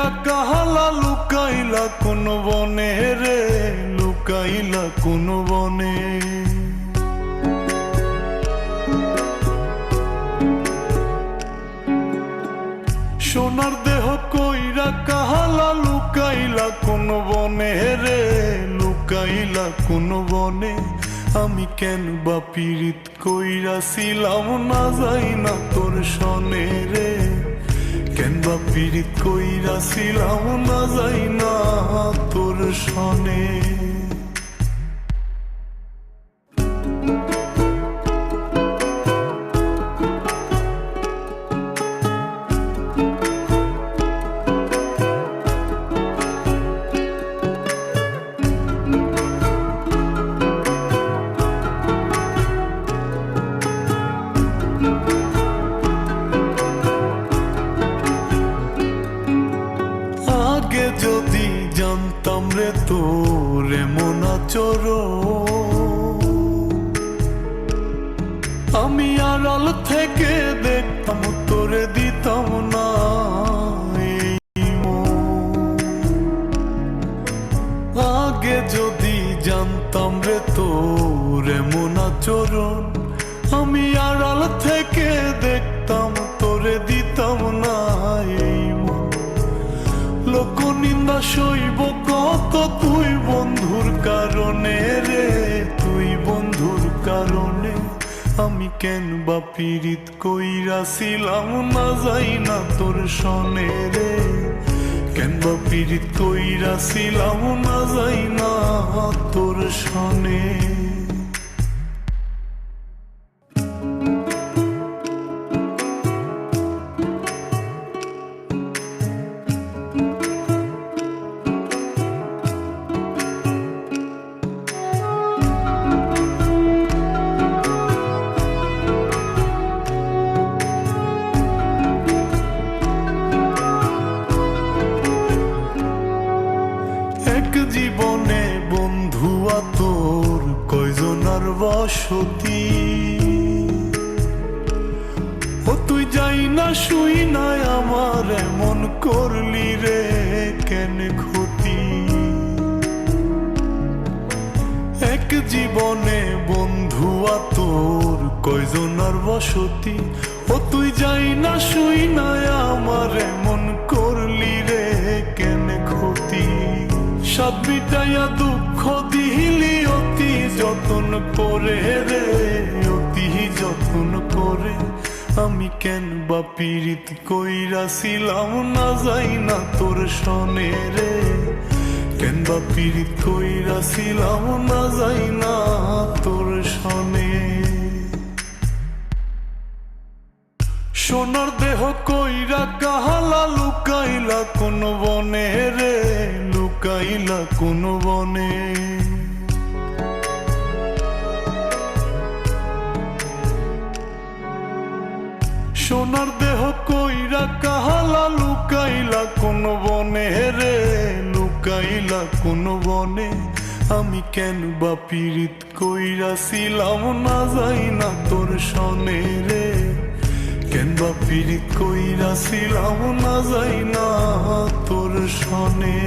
কইরা কাহালা লুকাইলা কোন বনে রে, লুকাইলা কোন বনে। সোনার দেহ কইরা কাহালা লুকাইলা কোন বনে রে, লুকাইলা কোন বনে। আমি কেন বা পীড়িত কইরাছিলাম না যাই না তোর সনে রে, কেন বা পীড়িত কইরাছিলাম না যাই না তোর সনে। আগে যদি জানতাম রে তোর এমন আচরণ, আমি আড়াল থেকে দেখতাম তোরে দিতাম না এই মন। আগে যদি জানতাম রে তোর এমন আচরণ, আমি আড়াল থেকে দেখতাম তোরে দিতাম না এই মন। লোক নিন্দা সইব কত তুই বন্ধুর কারণে রে, তুই বন্ধুর কারণে। আমি কেন বা পীড়িত কইরাছিলাম না যাই না তোর সনে রে, কেন বা পীড়িত কইরাছিলাম না যাই না তোর সনে। জীবনে বন্ধুয়া তোর কয়জনার বসতি, ও তুই যাই না শুই নাই আমার এমন করলি রে কেন ক্ষতি। এক জীবনে বন্ধুয়া তোর কয়জনার বসতি, ও তুই যাই না শুই নাই আমার এমন করলি রে কেন ক্ষতি। সাত বিটাইয়া দুঃখ দিলি অতি যতন করে রে, অতি যতন করে। আমি কেন বা পীড়িত কইরাছিলাম না যাই না তোর সনে রে, কেন বা পীড়িত কইরাছিলাম না যাই না তোর সনে। সোনার দেহ কইরা কাহালা লুকাইলা কোন বনে রে, লুকাইলা কোন বনে। সোনার দেহ কইরা কাহালা লুকাইলা কোন বনে রে, লুকাইলা কোন বনে। আমি কেন বা পীড়িত কইরাছিলাম না যাই না তোর সনে রে, কেন বা পীড়িত কইরাছিলাম না যাই না তোর সনে।